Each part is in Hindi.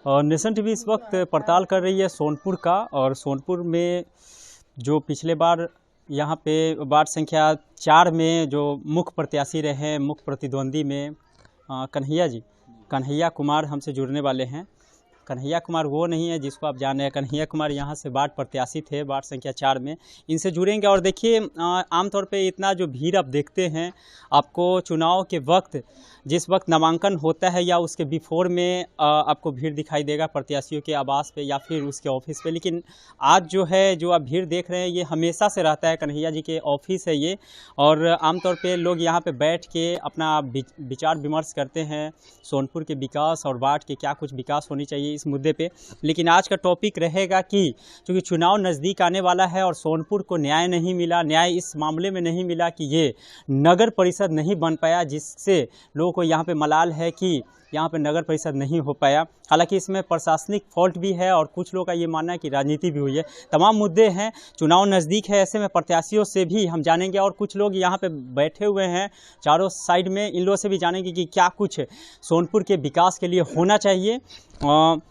और नेशन टीवी इस वक्त पड़ताल कर रही है सोनपुर का, और सोनपुर में जो पिछले बार यहाँ पे वार्ड संख्या 4 में जो मुख्य प्रत्याशी रहे, मुख्य प्रतिद्वंदी में कन्हैया कुमार हमसे जुड़ने वाले हैं। कन्हैया कुमार वो नहीं है जिसको आप जान रहे हैं, कन्हैया कुमार यहाँ से वार्ड प्रत्याशी थे वार्ड संख्या 4 में। इनसे जुड़ेंगे और देखिए आमतौर पे इतना जो भीड़ आप देखते हैं, आपको चुनाव के वक्त जिस वक्त नामांकन होता है या उसके बिफोर में आपको भीड़ दिखाई देगा प्रत्याशियों के आवास पे या फिर उसके ऑफिस पे, लेकिन आज जो है जो आप भीड़ देख रहे हैं ये हमेशा से रहता है। कन्हैया जी के ऑफिस है ये, और आमतौर पे लोग यहाँ पे बैठ के अपना विचार विमर्श करते हैं सोनपुर के विकास और वार्ड के क्या कुछ विकास होनी चाहिए इस मुद्दे पे। लेकिन आज का टॉपिक रहेगा कि चूँकि चुनाव नज़दीक आने वाला है और सोनपुर को न्याय नहीं मिला, न्याय इस मामले में नहीं मिला कि ये नगर परिषद नहीं बन पाया, जिससे लोगों को यहाँ पे मलाल है कि यहाँ पे नगर परिषद नहीं हो पाया। हालांकि इसमें प्रशासनिक फॉल्ट भी है और कुछ लोगों का ये मानना है कि राजनीति भी हुई है। तमाम मुद्दे हैं, चुनाव नज़दीक है, ऐसे में प्रत्याशियों से भी हम जानेंगे और कुछ लोग यहाँ पे बैठे हुए हैं चारों साइड में, इन लोगों से भी जानेंगे कि क्या कुछ सोनपुर के विकास के लिए होना चाहिए।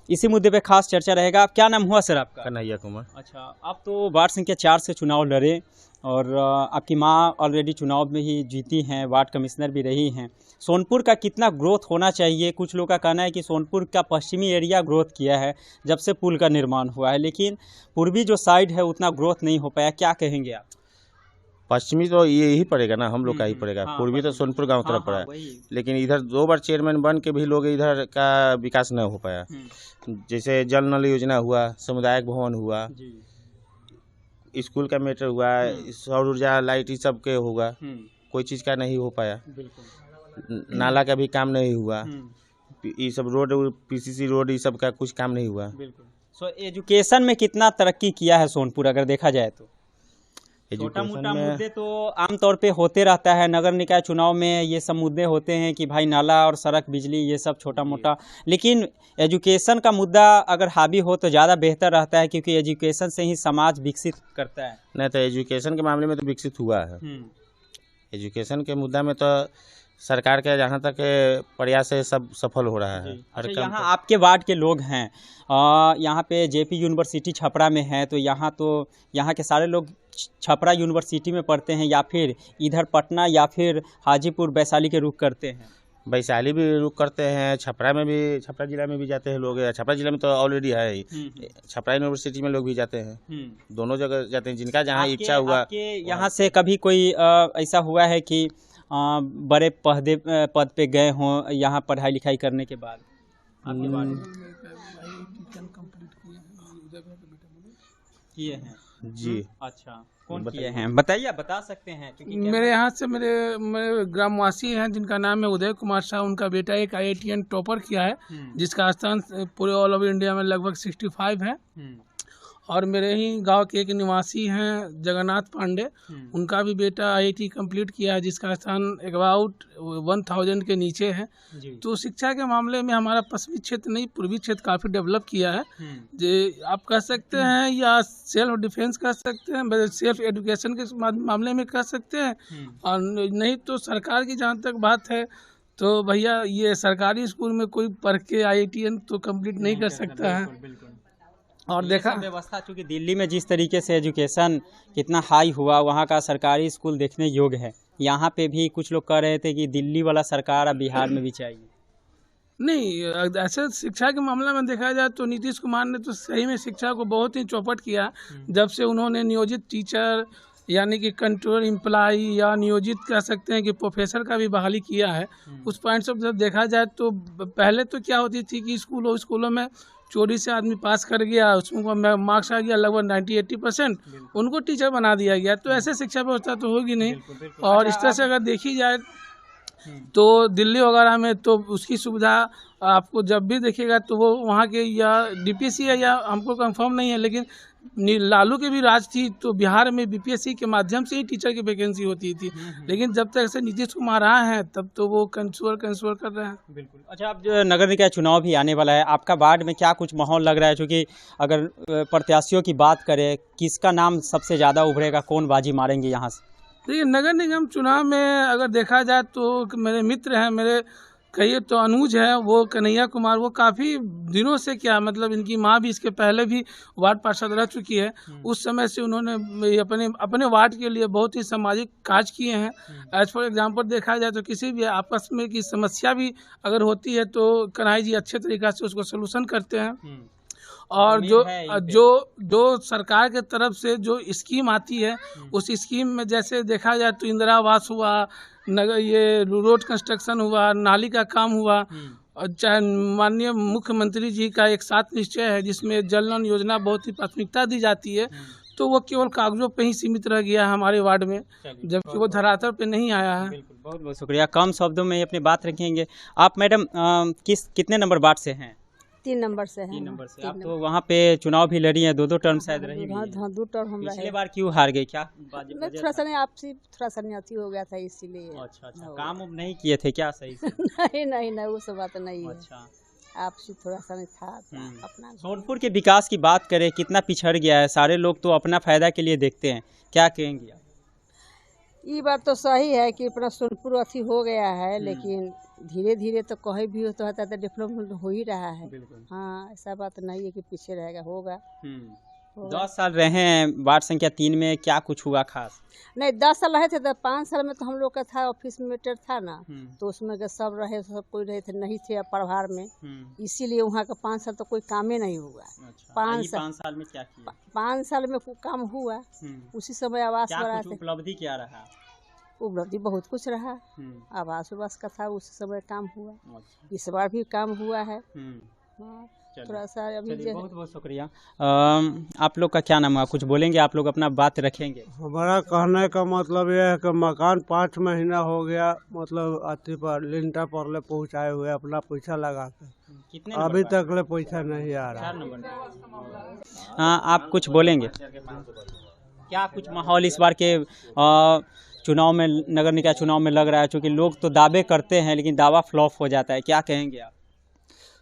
इसी मुद्दे पे खास चर्चा रहेगा। क्या नाम हुआ सर आपका? कन्हैया कुमार। अच्छा, आप तो वार्ड संख्या 4 से चुनाव लड़े और आपकी माँ ऑलरेडी चुनाव में ही जीती हैं, वार्ड कमिश्नर भी रही हैं। सोनपुर का कितना ग्रोथ होना चाहिए? कुछ लोगों का कहना है कि सोनपुर का पश्चिमी एरिया ग्रोथ किया है जब से पुल का निर्माण हुआ है, लेकिन पूर्वी जो साइड है उतना ग्रोथ नहीं हो पाया। क्या कहेंगे आप? पश्चिमी तो ये ही पड़ेगा ना, हम लोग का ही पड़ेगा। हाँ, पूर्वी तो सोनपुर गांव तरफ पड़ा है, वही। लेकिन इधर 2 बार चेयरमैन बन के भी लोग इधर का विकास न हो पाया। जैसे जल नल योजना हुआ, सामुदायिक भवन हुआ, स्कूल का मैटर हुआ, सौर ऊर्जा लाइट ये सब के होगा, कोई चीज़ का नहीं हो पाया। नाला का भी काम नहीं हुआ, ये सब रोड पीसीसी रोड ये सब का कुछ काम नहीं हुआ। सो एजुकेशन में कितना तरक्की किया है सोनपुर अगर देखा जाए तो? छोटा मोटा मुद्दे तो आमतौर पे होते रहता है, नगर निकाय चुनाव में ये सब मुद्दे होते हैं कि भाई नाला और सड़क बिजली ये सब छोटा मोटा, लेकिन एजुकेशन का मुद्दा अगर हावी हो तो ज़्यादा बेहतर रहता है, क्योंकि एजुकेशन से ही समाज विकसित करता है। नहीं तो एजुकेशन के मामले में तो विकसित हुआ है। एजुकेशन के मुद्दा में तो सरकार के जहाँ तक प्रयास है सब सफल हो रहा है। अच्छा, यहाँ आपके वार्ड के लोग हैं, यहाँ पे जेपी यूनिवर्सिटी छपरा में है, तो यहाँ के सारे लोग छपरा यूनिवर्सिटी में पढ़ते हैं या फिर इधर पटना या फिर हाजीपुर वैशाली के रुख करते हैं? वैशाली भी रुख करते हैं, छपरा में भी, छपरा जिला में भी जाते हैं लोग। छपरा जिला में तो ऑलरेडी है ही, छपरा यूनिवर्सिटी में लोग भी जाते हैं, दोनों जगह जाते हैं जिनका जहाँ इच्छा हुआ। यहाँ से कभी कोई ऐसा हुआ है कि बड़े पद पे गए हों यहाँ पढ़ाई लिखाई करने के बाद? किए हैं जी। अच्छा, कौन किए हैं बताइए, बता सकते हैं? मेरे यहाँ से मेरे ग्रामवासी हैं जिनका नाम है उदय कुमार शाह, उनका बेटा एक IITN टॉपर किया है, जिसका स्थान पूरे ऑल ओवर इंडिया में लगभग 65 है। और मेरे ही गांव के एक निवासी हैं जगन्नाथ पांडे, उनका भी बेटा IIT कंप्लीट किया है, जिसका स्थान अबाउट 1000 के नीचे है। तो शिक्षा के मामले में हमारा पश्चिमी क्षेत्र नहीं, पूर्वी क्षेत्र काफ़ी डेवलप किया है। जो आप कह सकते हैं या सेल्फ डिफेंस कह सकते हैं, सेल्फ एजुकेशन के मामले में कह सकते हैं, और नहीं तो सरकार की जहाँ तक बात है तो भैया ये सरकारी स्कूल में कोई पढ़ के IITN तो कंप्लीट नहीं कर सकता है। और देखा व्यवस्था, चूँकि दिल्ली में जिस तरीके से एजुकेशन कितना हाई हुआ, वहाँ का सरकारी स्कूल देखने योग्य है। यहाँ पे भी कुछ लोग कह रहे थे कि दिल्ली वाला सरकार अब बिहार में भी चाहिए। नहीं, ऐसे शिक्षा के मामले में देखा जाए तो नीतीश कुमार ने तो सही में शिक्षा को बहुत ही चौपट किया। जब से उन्होंने नियोजित टीचर यानी कि कंट्रोल एम्प्लाई या नियोजित कह सकते हैं कि प्रोफेसर का भी बहाली किया है, उस पॉइंट से जब देखा जाए तो पहले तो क्या होती थी कि स्कूलों में चोरी से आदमी पास कर गया, उसको मार्क्स आ गया लगभग 90-80%, उनको टीचर बना दिया गया। तो ऐसे शिक्षा व्यवस्था तो होगी नहीं। और इस तरह से अगर देखी जाए तो दिल्ली वगैरह में तो उसकी सुविधा आपको जब भी देखेगा तो वो वहाँ के या DPSC है या हमको कंफर्म नहीं है, लेकिन लालू की भी राज थी तो बिहार में BPSC के माध्यम से ही टीचर की वैकेंसी होती थी, लेकिन जब तक से नीतीश कुमार आए हैं तब तो वो कंसोर कर रहे हैं। बिल्कुल। अच्छा, अब जो नगर निकाय चुनाव भी आने वाला है, आपका वार्ड में क्या कुछ माहौल लग रहा है? क्योंकि अगर प्रत्याशियों की बात करें, किसका नाम सबसे ज़्यादा उभरेगा, कौन बाजी मारेंगे यहाँ से? देखिए, नगर निगम चुनाव में अगर देखा जाए तो मेरे मित्र हैं, मेरे कहिए तो अनुज है वो कन्हैया कुमार, वो काफ़ी दिनों से क्या मतलब इनकी माँ भी इसके पहले भी वार्ड पार्षद रह चुकी है। उस समय से उन्होंने अपने वार्ड के लिए बहुत ही सामाजिक कार्य किए हैं। एज फॉर एग्जांपल देखा जाए तो किसी भी आपस में की समस्या भी अगर होती है तो कन्हैया जी अच्छे तरीक़ा से उसको सलूशन करते हैं। और जो सरकार के तरफ से जो स्कीम आती है उस स्कीम में जैसे देखा जाए तो इंदिरा आवास हुआ, नगर ये रोड कंस्ट्रक्शन हुआ, नाली का काम हुआ, और चाहे माननीय मुख्यमंत्री जी का एक साथ निश्चय है जिसमें जल नल योजना बहुत ही प्राथमिकता दी जाती है, तो वो केवल कागजों पे ही सीमित रह गया है हमारे वार्ड में, जबकि वो धरातल पे नहीं आया है। बहुत बहुत शुक्रिया। कम शब्दों में अपनी बात रखेंगे। आप मैडम कितने नंबर वार्ड से हैं? 3 नंबर से है। 3 नंबर से। आप तो वहाँ पे चुनाव भी लड़ी हैं, 2 टर्म शायद रही भी हैं। हाँ 2 टर्म हम रहे। पिछले बार क्यों हार गए, क्या मैं थोड़ा सा नहीं आपसी थोड़ा सा नहीं अथी हो गया था इसीलिए। अच्छा, काम नहीं किए थे क्या सही से? नहीं वो सब बात नहीं है। अच्छा, आपसी थोड़ा सा नहीं था अपना। सोनपुर के विकास की बात करें, कितना पिछड़ गया है, सारे लोग तो अपना फायदा के लिए देखते हैं, क्या कहेंगे आप? ये बात तो सही है कि अपना सोनपुर अथी हो गया है, लेकिन धीरे धीरे तो कहीं भी तो होता है, डेवलपमेंट हो ही रहा है। हाँ, ऐसा बात नहीं है कि पीछे रहेगा, होगा। 10 साल रहे हैं वार्ड संख्या 3 में, क्या कुछ हुआ खास? नहीं 10 साल रहे थे तो 5 साल में तो हम लोग का था ऑफिस मेटर था ना, तो उसमें सब रहे, सब कोई रहे थे, नहीं थे प्रभार में, इसीलिए वहाँ का 5 साल तो कोई काम ही नहीं हुआ। अच्छा, 5 साल में क्या किया? 5 साल में कोई काम हुआ, उसी समय आवास बढ़ा थे। उपलब्धि क्या रहा? उपलब्धि बहुत कुछ रहा, आवास उवास का था, उस समय काम हुआ। इस बार भी काम हुआ है। थोड़ा सा अभी बहुत बहुत शुक्रिया। आप लोग का क्या नाम है, कुछ बोलेंगे? आप लोग अपना बात रखेंगे। हमारा कहने का मतलब यह है कि मकान 5 महीना हो गया, मतलब अति पर लिंटर पर ले पहुँचाए हुए अपना पैसा लगा के, कितने अभी तक ले पैसा नहीं आ रहा। 4 नंबर। हाँ, आप कुछ बोलेंगे? क्या कुछ माहौल इस बार के चुनाव में, नगर निकाय चुनाव में लग रहा है? क्योंकि लोग तो दावे करते हैं लेकिन दावा फ्लॉप हो जाता है, क्या कहेंगे आप?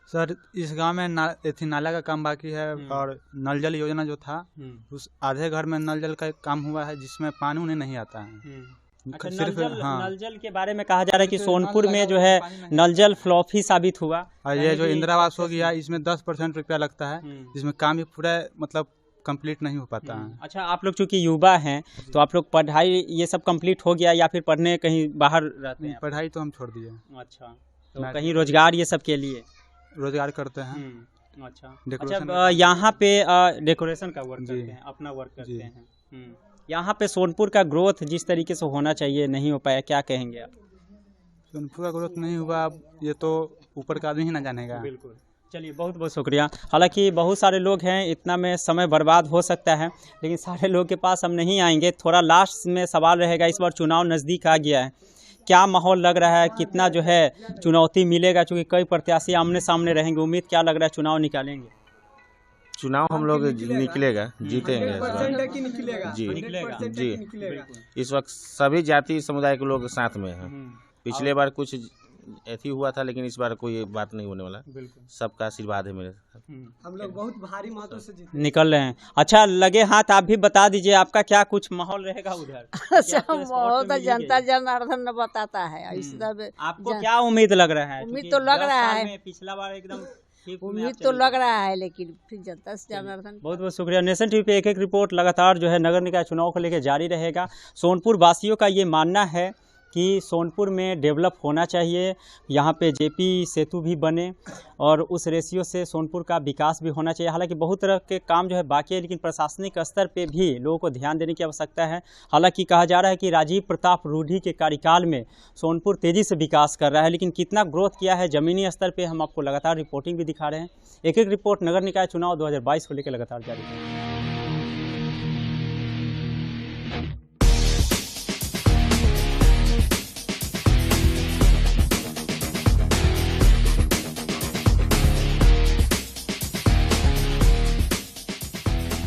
सर, इस गांव में नाला का काम बाकी है, और नल जल योजना जो था उस आधे घर में नल जल का काम हुआ है जिसमें पानी उन्हें नहीं आता है। अच्छा, नल जल के बारे में कहा जा रहा है कि सोनपुर में जो है नल जल फ्लॉप ही साबित हुआ। और ये जो इंदिरा आवास हो गया इसमें 10% रुपया लगता है, जिसमें काम भी पूरा मतलब कंप्लीट नहीं हो पाता है। अच्छा, आप लोग चूंकि युवा हैं तो आप लोग पढ़ाई ये सब कंप्लीट हो गया या फिर पढ़ने कहीं बाहर रहते हैं? पढ़ाई तो हम छोड़ दिए। अच्छा, तो कहीं रोजगार ये सब के लिए रोजगार करते हैं। अच्छा, यहाँ पे डेकोरेशन का वर्क करते हैं, अपना वर्क करते हैं। यहाँ पे सोनपुर का ग्रोथ जिस तरीके से होना चाहिए नहीं हो पाया, क्या कहेंगे आप? सोनपुर का ग्रोथ नहीं हुआ, ये तो ऊपर का आदमी ही ना जानेगा। बिल्कुल। चलिए, बहुत बहुत शुक्रिया। हालांकि बहुत सारे लोग हैं, इतना में समय बर्बाद हो सकता है, लेकिन सारे लोग के पास हम नहीं आएंगे। थोड़ा लास्ट में सवाल रहेगा, इस बार चुनाव नज़दीक आ गया है, क्या माहौल लग रहा है, कितना जो है चुनौती मिलेगा? क्योंकि कई प्रत्याशी आमने सामने रहेंगे, उम्मीद क्या लग रहा है चुनाव निकालेंगे? चुनाव हम लोग निकलेगा, जीतेंगे जी। इस वक्त सभी जाति समुदाय के लोग साथ में हैं। पिछले बार कुछ ऐसी हुआ था, लेकिन इस बार कोई बात नहीं होने वाला, सबका आशीर्वाद है मेरे साथ। हम लोग बहुत भारी मतों से निकल रहे हैं। अच्छा, लगे हाथ आप भी बता दीजिए, आपका क्या कुछ माहौल रहेगा उधर? अच्छा, माहौल तो जनता जनार्दन न बताता है। आपको क्या उम्मीद लग रहा है? उम्मीद तो लग रहा है, पिछला बार एकदम उम्मीद तो लग रहा है, लेकिन फिर जनता से जनार्दन। बहुत बहुत शुक्रिया। नेशन टीवी पे एक रिपोर्ट लगातार जो है नगर निकाय चुनाव को लेकर जारी रहेगा। सोनपुर वासियों का ये मानना है कि सोनपुर में डेवलप होना चाहिए, यहाँ पे जेपी सेतु भी बने और उस रेशियो से सोनपुर का विकास भी होना चाहिए। हालांकि बहुत तरह के काम जो है बाकी है, लेकिन प्रशासनिक स्तर पे भी लोगों को ध्यान देने की आवश्यकता है। हालांकि कहा जा रहा है कि राजीव प्रताप रूढ़ी के कार्यकाल में सोनपुर तेज़ी से विकास कर रहा है, लेकिन कितना ग्रोथ किया है ज़मीनी स्तर पर हम आपको लगातार रिपोर्टिंग भी दिखा रहे हैं। एक एक रिपोर्ट नगर निकाय चुनाव 2022 को लेकर लगातार जारी है।